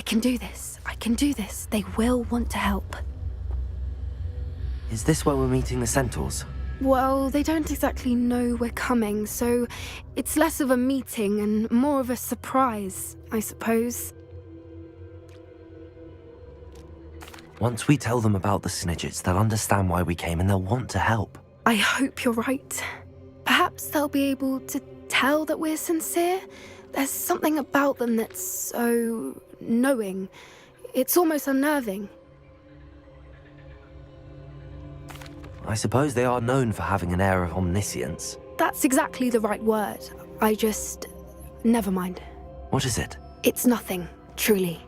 can do this. I can do this. They will want to help. Is this where we're meeting the Centaurs? Well, they don't exactly know we're coming, so it's less of a meeting and more of a surprise, I suppose. Once we tell them about the Snidgets, they'll understand why we came and they'll want to help. I hope you're right. Perhaps they'll be able to tell that we're sincere. There's something about them that's so knowing. It's almost unnerving. I suppose they are known for having an air of omniscience. That's exactly the right word. Never mind. What is it? It's nothing, truly.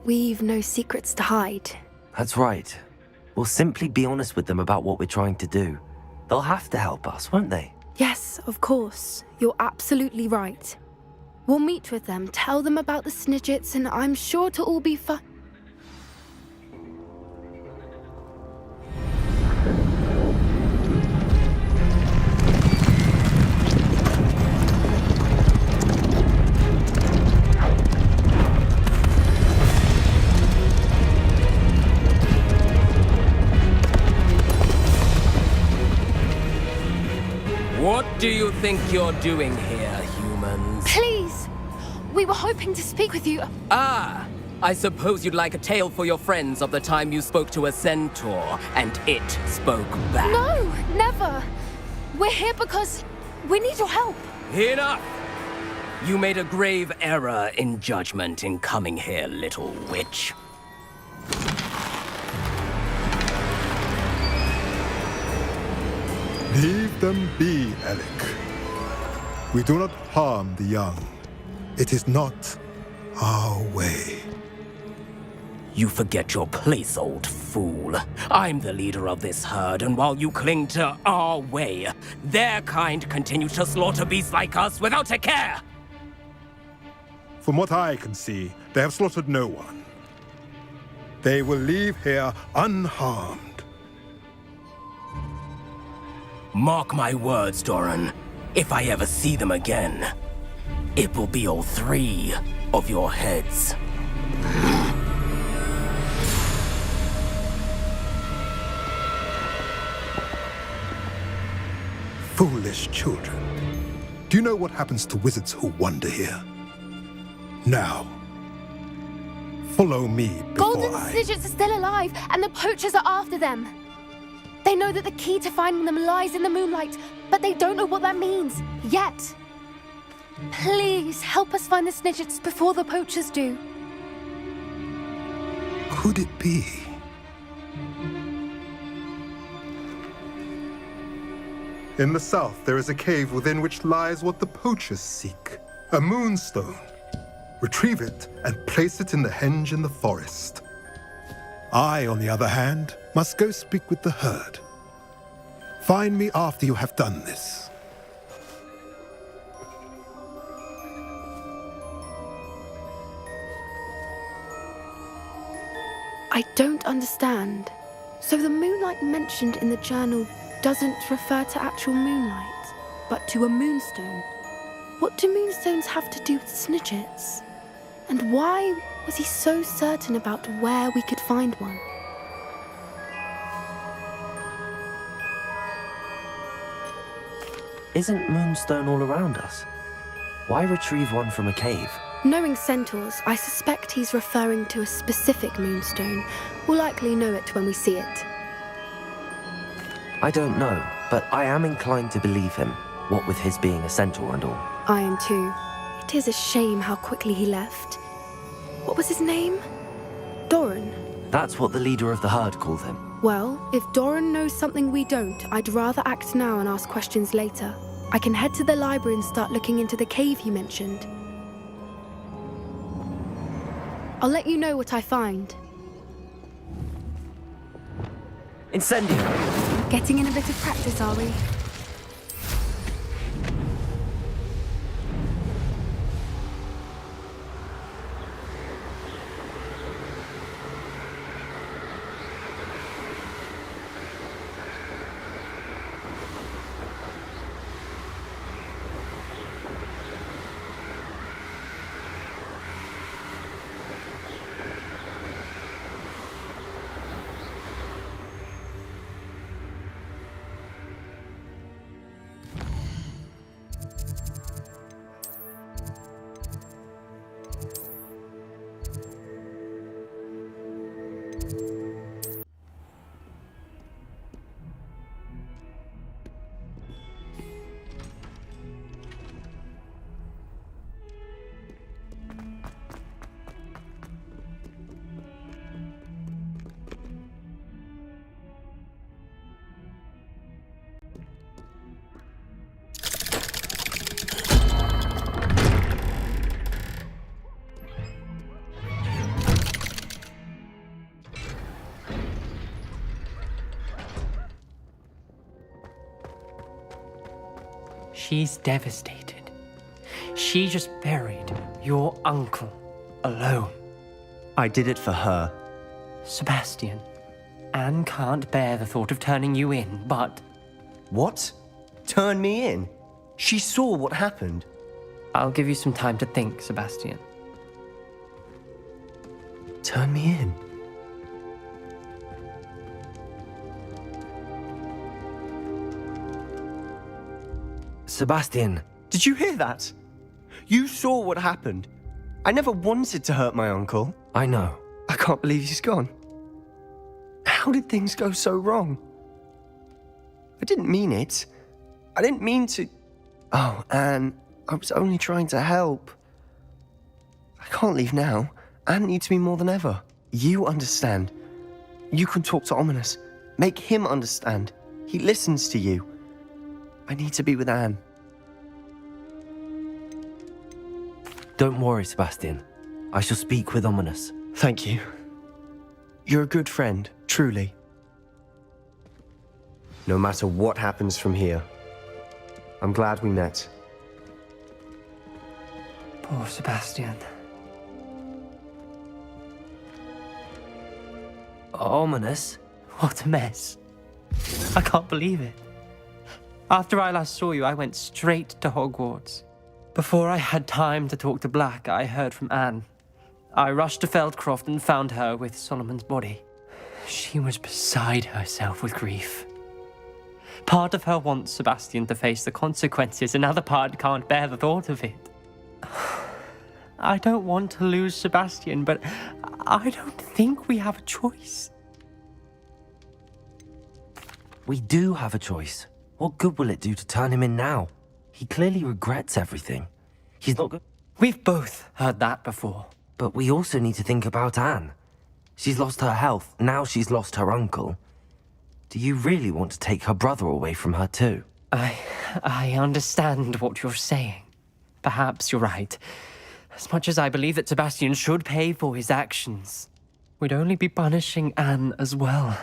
We've no secrets to hide. That's right. We'll simply be honest with them about what we're trying to do. They'll have to help us, won't they? Yes, of course. You're absolutely right. We'll meet with them, tell them about the Snidgets, and I'm sure it'll all be fun. What do you think you're doing here, humans? Please! We were hoping to speak with you. Ah! I suppose you'd like a tale for your friends of the time you spoke to a centaur, and it spoke back. No, never! We're here because we need your help. Enough! You made a grave error in judgment in coming here, little witch. Leave them be, Alec. We do not harm the young. It is not our way. You forget your place, old fool. I'm the leader of this herd, and while you cling to our way, their kind continue to slaughter beasts like us without a care! From what I can see, they have slaughtered no one. They will leave here unharmed. Mark my words, Doran. If I ever see them again, it will be all 3 of your heads. Foolish children. Do you know what happens to wizards who wander here? Now, follow me before Golden Snidgets are still alive, and the poachers are after them. They know that the key to finding them lies in the moonlight, but they don't know what that means, yet. Please, help us find the Snidgets before the poachers do. Could it be? In the south, there is a cave within which lies what the poachers seek. A moonstone. Retrieve it and place it in the henge in the forest. I, on the other hand, must go speak with the herd. Find me after you have done this. I don't understand. So the moonlight mentioned in the journal doesn't refer to actual moonlight, but to a moonstone. What do moonstones have to do with Snidgets? And why was he so certain about where we could find one? Isn't Moonstone all around us? Why retrieve one from a cave? Knowing Centaurs, I suspect he's referring to a specific moonstone. We'll likely know it when we see it. I don't know, but I am inclined to believe him, what with his being a centaur and all. I am too. It is a shame how quickly he left. What was his name? Doran. That's what the leader of the herd called him. Well, if Doran knows something we don't, I'd rather act now and ask questions later. I can head to the library and start looking into the cave you mentioned. I'll let you know what I find. Incendio! Getting in a bit of practice, are we? She's devastated. She just buried your uncle alone. I did it for her. Sebastian, Anne can't bear the thought of turning you in, but What? Turn me in? She saw what happened. I'll give you some time to think, Sebastian. Turn me in? Sebastian, Did you hear that? You saw what happened. I never wanted to hurt my uncle. I know. I can't believe he's gone. How did things go so wrong? I didn't mean it. I didn't mean to... Oh, Anne, I was only trying to help. I can't leave now. Anne needs me more than ever. You understand. You can talk to Ominous. Make him understand. He listens to you. I need to be with Anne. Don't worry, Sebastian. I shall speak with Ominous. Thank you. You're a good friend, truly. No matter what happens from here, I'm glad we met. Poor Sebastian. Ominous? What a mess. I can't believe it. After I last saw you, I went straight to Hogwarts. Before I had time to talk to Black, I heard from Anne. I rushed to Feldcroft and found her with Solomon's body. She was beside herself with grief. Part of her wants Sebastian to face the consequences, another part can't bear the thought of it. I don't want to lose Sebastian, but I don't think we have a choice. We do have a choice. What good will it do to turn him in now? He clearly regrets everything. He's not good. We've both heard that before. But we also need to think about Anne. She's lost her health, now she's lost her uncle. Do you really want to take her brother away from her too? I understand what you're saying. Perhaps you're right. As much as I believe that Sebastian should pay for his actions, we'd only be punishing Anne as well.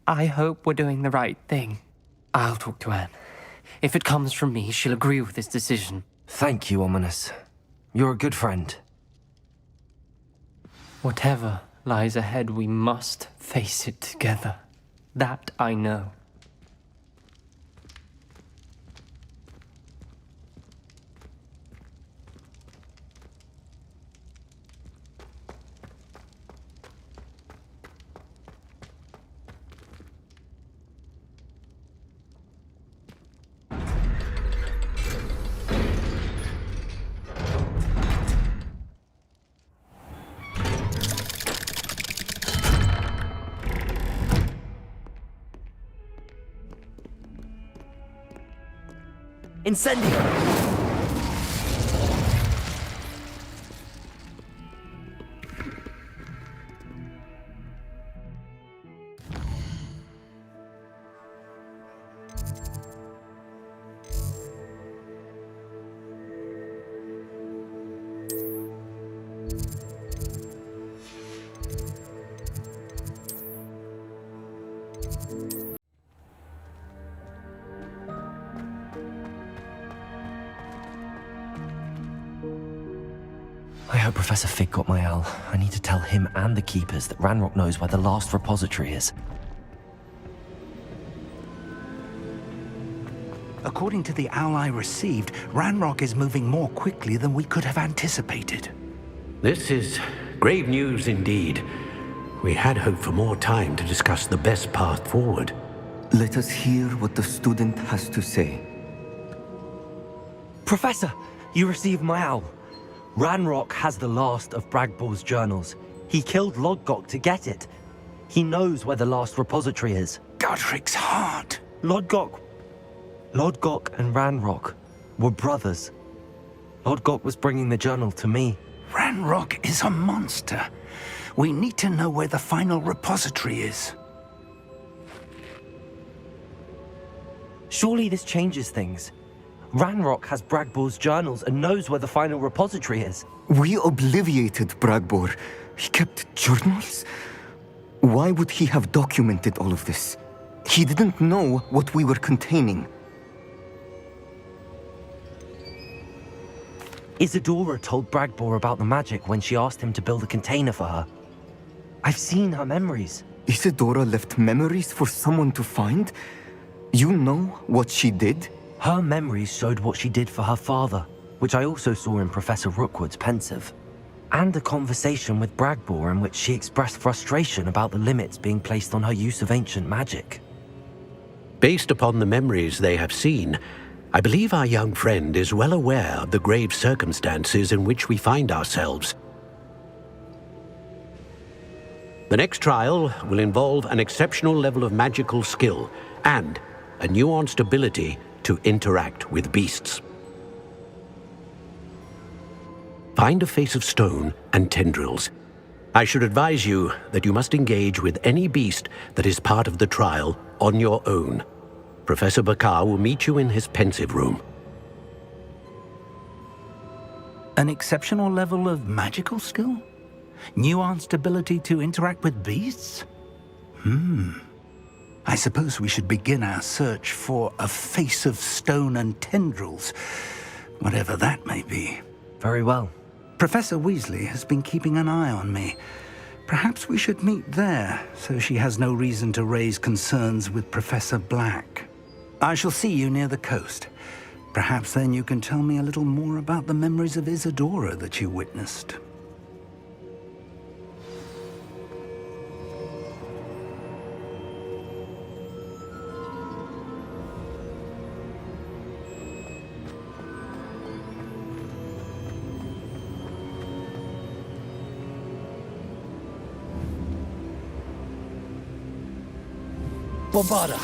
I hope we're doing the right thing. I'll talk to Anne. If it comes from me, she'll agree with this decision. Thank you, Ominous. You're a good friend. Whatever lies ahead, we must face it together. That I know. Incendio! I hope Professor Fig got my owl. I need to tell him and the Keepers that Ranrock knows where the last repository is. According to the owl I received, Ranrock is moving more quickly than we could have anticipated. This is grave news indeed. We had hoped for more time to discuss the best path forward. Let us hear what the student has to say. Professor, you received my owl. Ranrock has the last of Bragbor's journals. He killed Lodgok to get it. He knows where the last repository is. Godric's heart. Lodgok and Ranrock were brothers. Lodgok was bringing the journal to me. Ranrock is a monster. We need to know where the final repository is. Surely this changes things. Ranrock has Bragbor's journals and knows where the final repository is. We obliviated Bragbor. He kept journals? Why would he have documented all of this? He didn't know what we were containing. Isadora told Bragbor about the magic when she asked him to build a container for her. I've seen her memories. Isadora left memories for someone to find? You know what she did? Her memories showed what she did for her father, which I also saw in Professor Rookwood's pensive. And a conversation with Bragbor in which she expressed frustration about the limits being placed on her use of ancient magic. Based upon the memories they have seen, I believe our young friend is well aware of the grave circumstances in which we find ourselves. The next trial will involve an exceptional level of magical skill and a nuanced ability to interact with beasts. Find a face of stone and tendrils. I should advise you that you must engage with any beast that is part of the trial on your own. Professor Bakar will meet you in his pensive room. An exceptional level of magical skill? Nuanced ability to interact with beasts? I suppose we should begin our search for a face of stone and tendrils, whatever that may be. Very well. Professor Weasley has been keeping an eye on me. Perhaps we should meet there, so she has no reason to raise concerns with Professor Black. I shall see you near the coast. Perhaps then you can tell me a little more about the memories of Isadora that you witnessed. Bobada.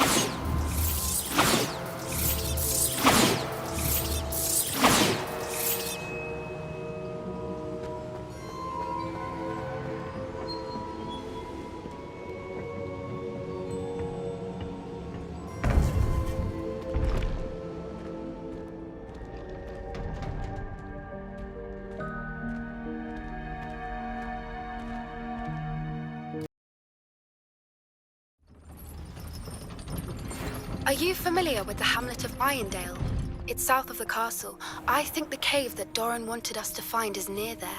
Are you familiar with the hamlet of Irondale? It's south of the castle. I think the cave that Doran wanted us to find is near there.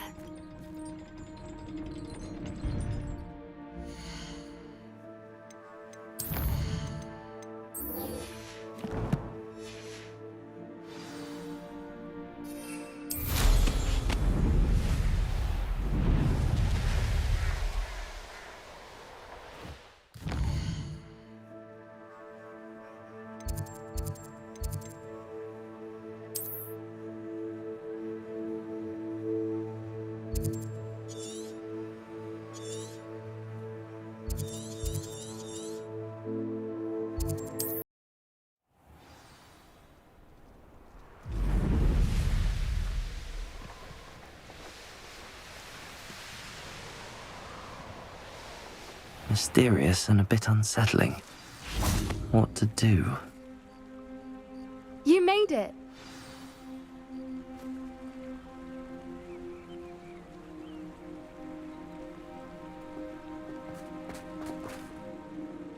Mysterious and a bit unsettling. What to do? You made it!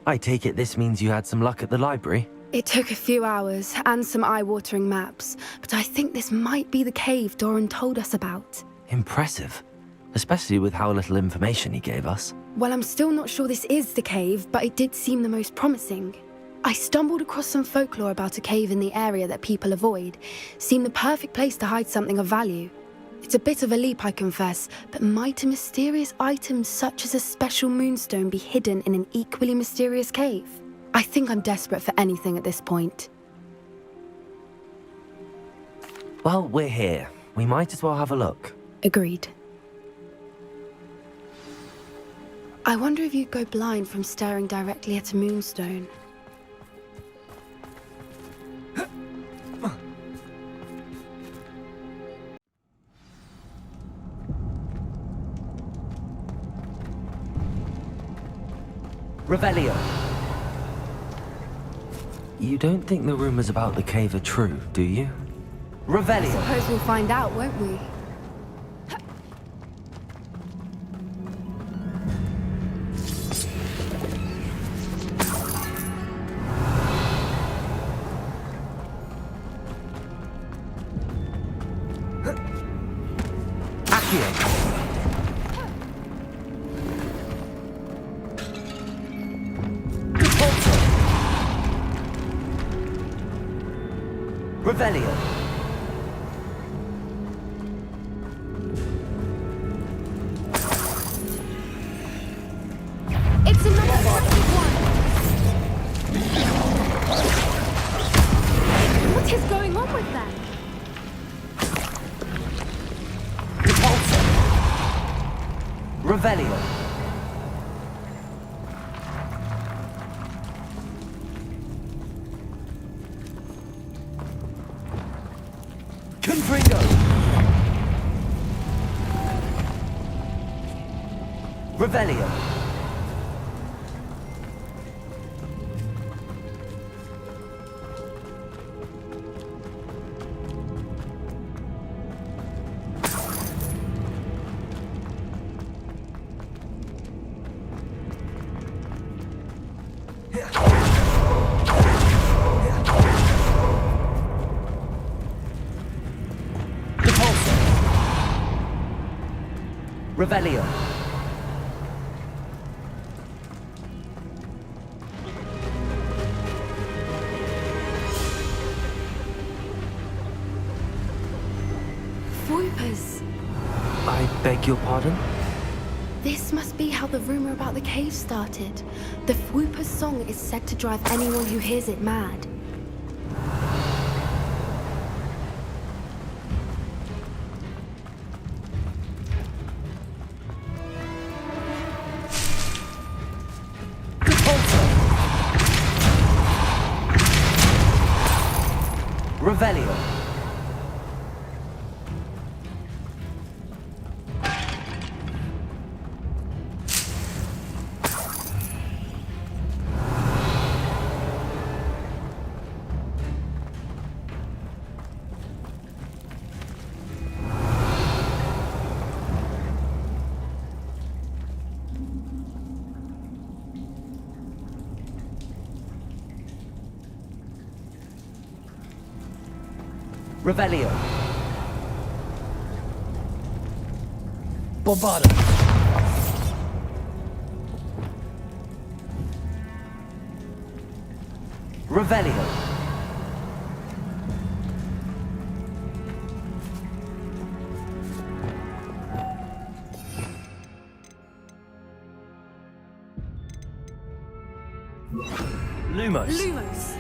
I take it this means you had some luck at the library? It took a few hours and some eye-watering maps, but I think this might be the cave Doran told us about. Impressive. Especially with how little information he gave us. Well, I'm still not sure this is the cave, but it did seem the most promising. I stumbled across some folklore about a cave in the area that people avoid. Seemed the perfect place to hide something of value. It's a bit of a leap, I confess, but might a mysterious item such as a special moonstone be hidden in an equally mysterious cave? I think I'm desperate for anything at this point. Well, we're here. We might as well have a look. Agreed. I wonder if you'd go blind from staring directly at a moonstone. Revelio! You don't think the rumors about the cave are true, do you? Revelio! Suppose we'll find out, won't we? Accio. Revelio. It's another effective one! What is going on with them? Revelio. Confringo. Revelio. Revelio. Voipers. I beg your pardon? This must be how the rumor about the cave started. The Fwooper's song is said to drive anyone who hears it mad. Revelio. Revelio. Bombarda. Revelio. Lumos. Lumos.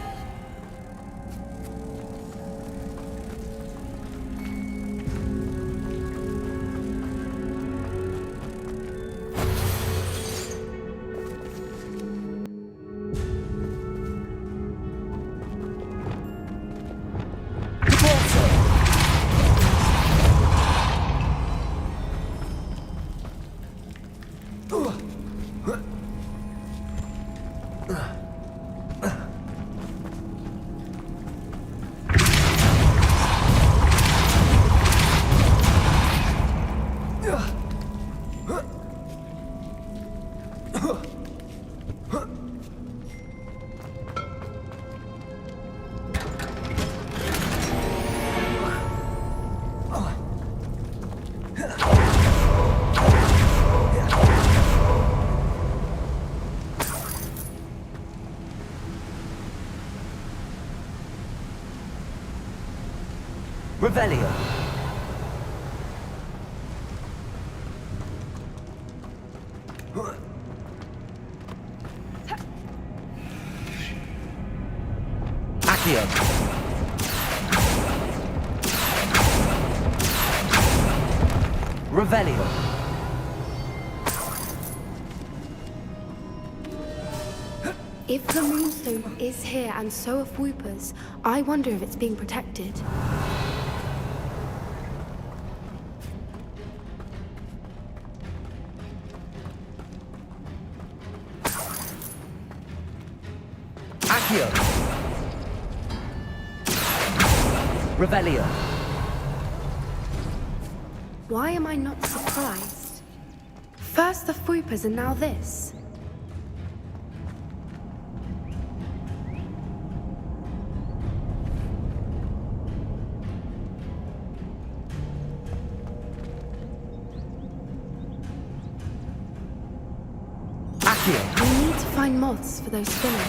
Revelio. Accio. Revelio. If the Moonstone is here and so are Fwoopers, I wonder if it's being protected. Accio. Revelio. Why am I not surprised? First the Fwoopers and now this. We need to find moths for those spinners.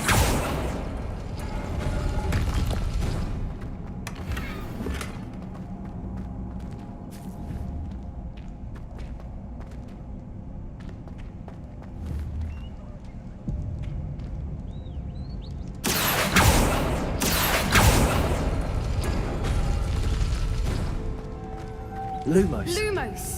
Lumos. Lumos!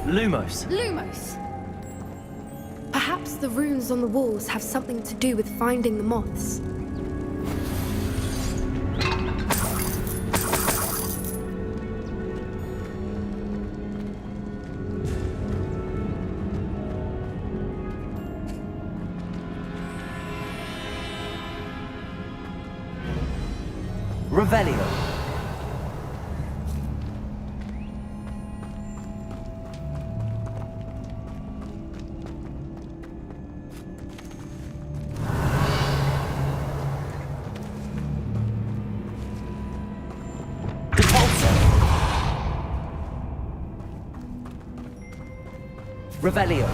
Lumos. Lumos! Perhaps the runes on the walls have something to do with finding the moths. Revelio. Revelio.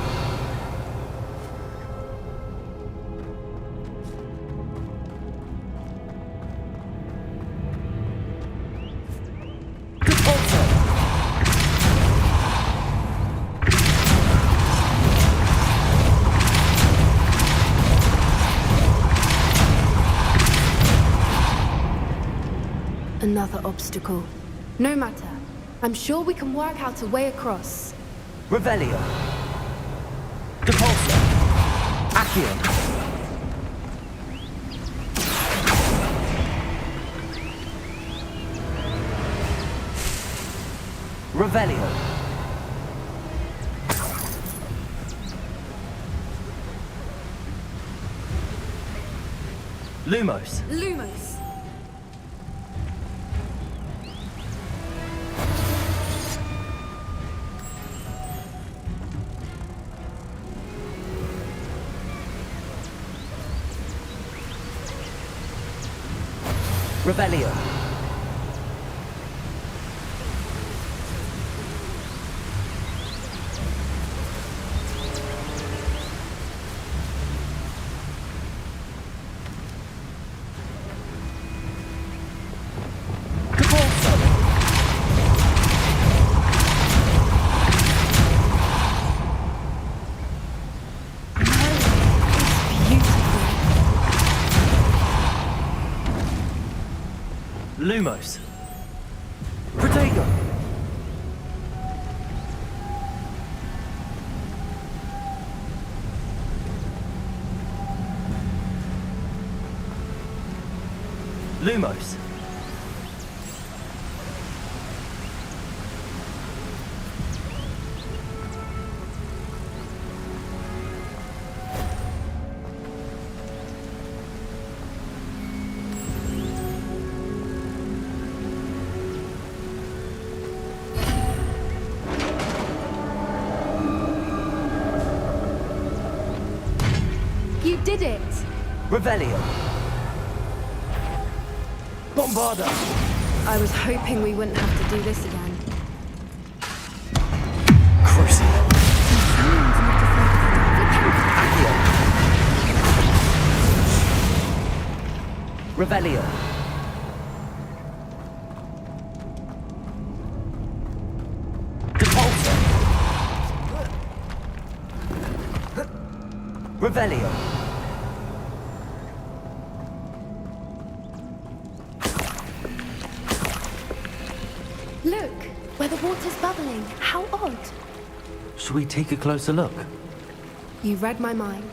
Another obstacle. No matter. I'm sure we can work out a way across. Revelio. Depulso. Accio. Revelio. Lumos. Lumos. Revelio. Lumos. Protego. Lumos. You did it! Revelio. Bombarda. I was hoping we wouldn't have to do this again. Crucible. Revelio. Depulso. Revelio. Look, where the water's bubbling. How odd. Should we take a closer look? You read my mind.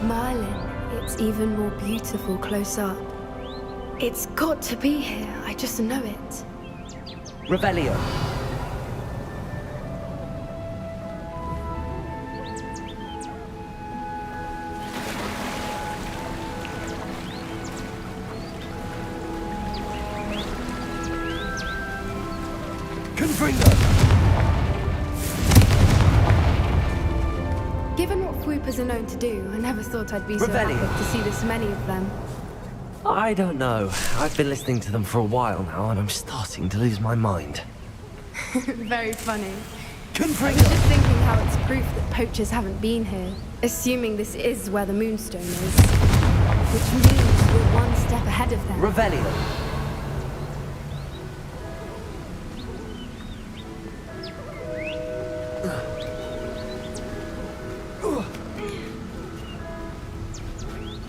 Merlin. It's even more beautiful close up. It's got to be here, I just know it. Revelio. Given what swoopers are known to do, I never thought I'd be so happy to see this many of them. I don't know. I've been listening to them for a while now, and I'm starting to lose my mind. Very funny. I was just thinking how it's proof that poachers haven't been here, assuming this is where the Moonstone is. Which means we're one step ahead of them. Revelio.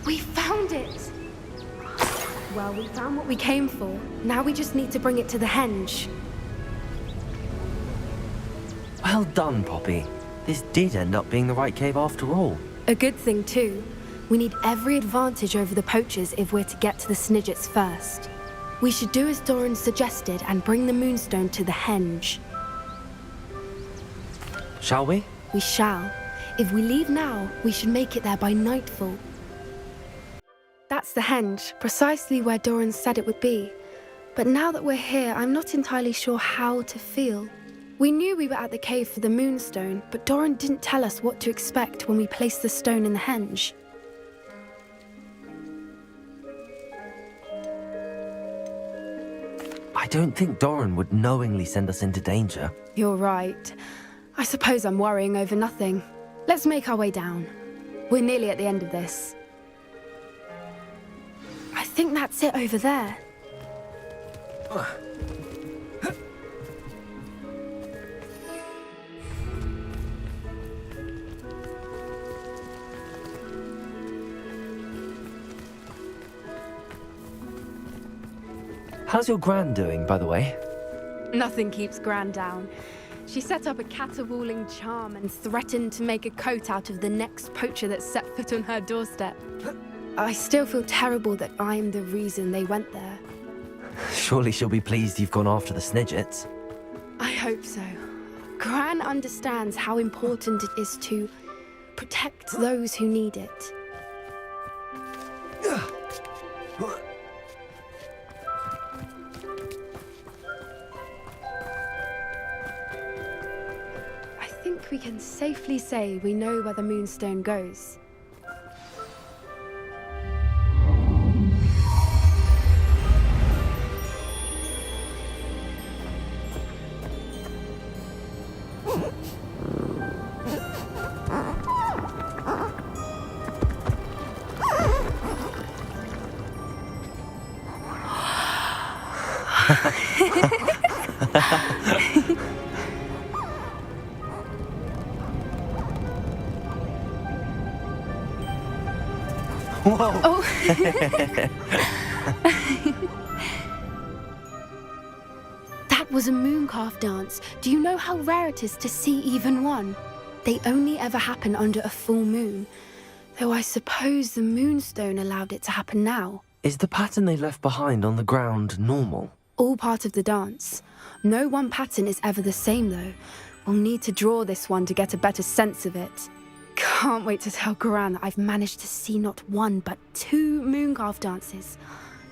We found it! Well, we found what we came for. Now we just need to bring it to the henge. Well done, Poppy. This did end up being the right cave after all. A good thing, too. We need every advantage over the poachers if we're to get to the Snidgets first. We should do as Doran suggested and bring the Moonstone to the henge. Shall we? We shall. If we leave now, we should make it there by nightfall. That's the henge, precisely where Doran said it would be. But now that we're here, I'm not entirely sure how to feel. We knew we were at the cave for the Moonstone, but Doran didn't tell us what to expect when we placed the stone in the henge. I don't think Doran would knowingly send us into danger. You're right. I suppose I'm worrying over nothing. Let's make our way down. We're nearly at the end of this. I think that's it over there. How's your Gran doing, by the way? Nothing keeps Gran down. She set up a caterwauling charm and threatened to make a coat out of the next poacher that set foot on her doorstep. I still feel terrible that I'm the reason they went there. Surely she'll be pleased you've gone after the Snidgets. I hope so. Gran understands how important it is to protect those who need it. I think we can safely say we know where the Moonstone goes. Whoa! Oh! That was a mooncalf dance. Do you know how rare it is to see even one? They only ever happen under a full moon. Though I suppose the Moonstone allowed it to happen now. Is the pattern they left behind on the ground normal? All part of the dance. No one pattern is ever the same, though. We'll need to draw this one to get a better sense of it. Can't wait to tell Gran that I've managed to see not one, but 2 mooncalf dances.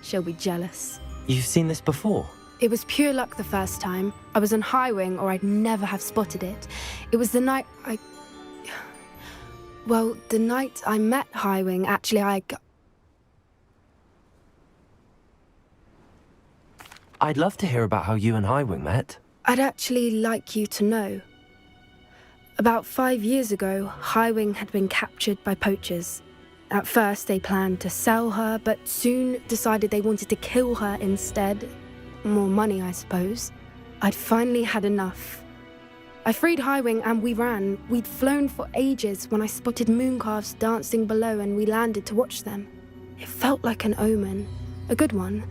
She'll be jealous. You've seen this before? It was pure luck the first time. I was on Highwing, or I'd never have spotted it. It was the night Well, the night I met Highwing, actually, I'd love to hear about how you and Highwing met. I'd actually like you to know. About 5 years ago, Highwing had been captured by poachers. At first, they planned to sell her, but soon decided they wanted to kill her instead. More money, I suppose. I'd finally had enough. I freed Highwing and we ran. We'd flown for ages when I spotted mooncalves dancing below and we landed to watch them. It felt like an omen. A good one.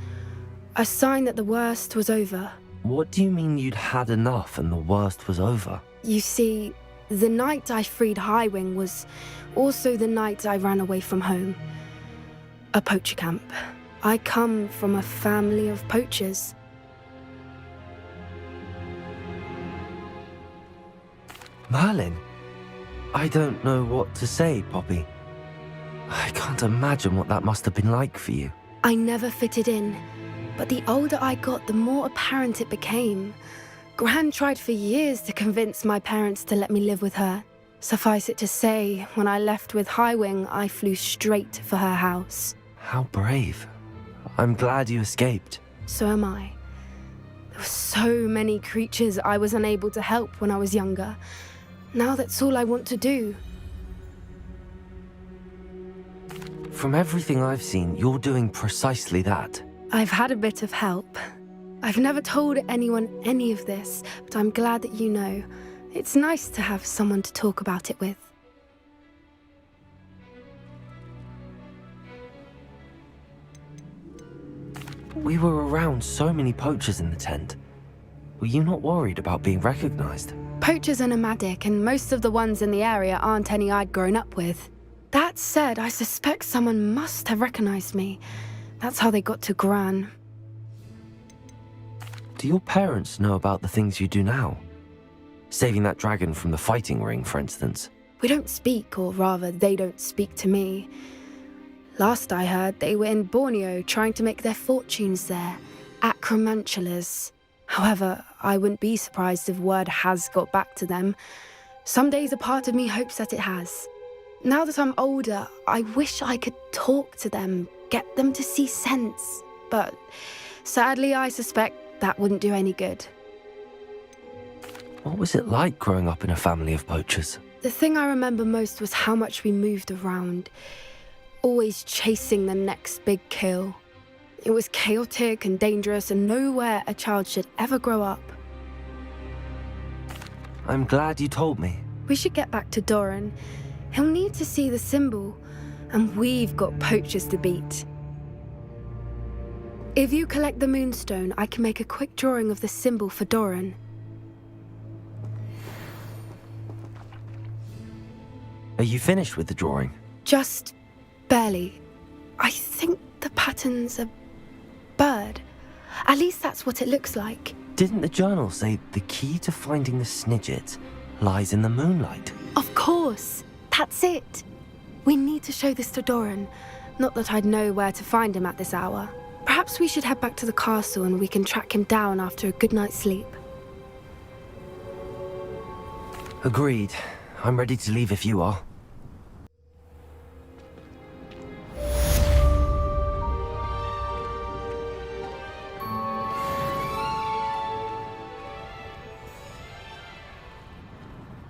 A sign that the worst was over. What do you mean you'd had enough and the worst was over? You see, The night I freed Highwing was also the night I ran away from home. A poacher camp. I come from a family of poachers. Merlin? I don't know what to say, Poppy. I can't imagine what that must have been like for you. I never fitted in, but the older I got, the more apparent it became. Gran tried for years to convince my parents to let me live with her. Suffice it to say, when I left with Highwing, I flew straight for her house. How brave. I'm glad you escaped. So am I. There were so many creatures I was unable to help when I was younger. Now that's all I want to do. From everything I've seen, you're doing precisely that. I've had a bit of help. I've never told anyone any of this, but I'm glad that you know. It's nice to have someone to talk about it with. We were around so many poachers in the tent. Were you not worried about being recognized? Poachers are nomadic, and most of the ones in the area aren't any I'd grown up with. That said, I suspect someone must have recognized me. That's how they got to Gran. Do your parents know about the things you do now? Saving that dragon from the fighting ring, for instance. We don't speak, or rather, they don't speak to me. Last I heard, they were in Borneo trying to make their fortunes there. Acromantulas. However, I wouldn't be surprised if word has got back to them. Some days a part of me hopes that it has. Now that I'm older, I wish I could talk to them, get them to see sense. But sadly, I suspect that wouldn't do any good. What was it like growing up in a family of poachers? The thing I remember most was how much we moved around, always chasing the next big kill. It was chaotic and dangerous, and nowhere a child should ever grow up. I'm glad you told me. We should get back to Doran. He'll need to see the symbol, and we've got poachers to beat. If you collect the moonstone, I can make a quick drawing of the symbol for Doran. Are you finished with the drawing? Just barely. I think the pattern's a bird. At least that's what it looks like. Didn't the journal say the key to finding the Snidget lies in the moonlight? Of course. That's it. We need to show this to Doran. Not that I'd know where to find him at this hour. Perhaps we should head back to the castle and we can track him down after a good night's sleep. Agreed. I'm ready to leave if you are.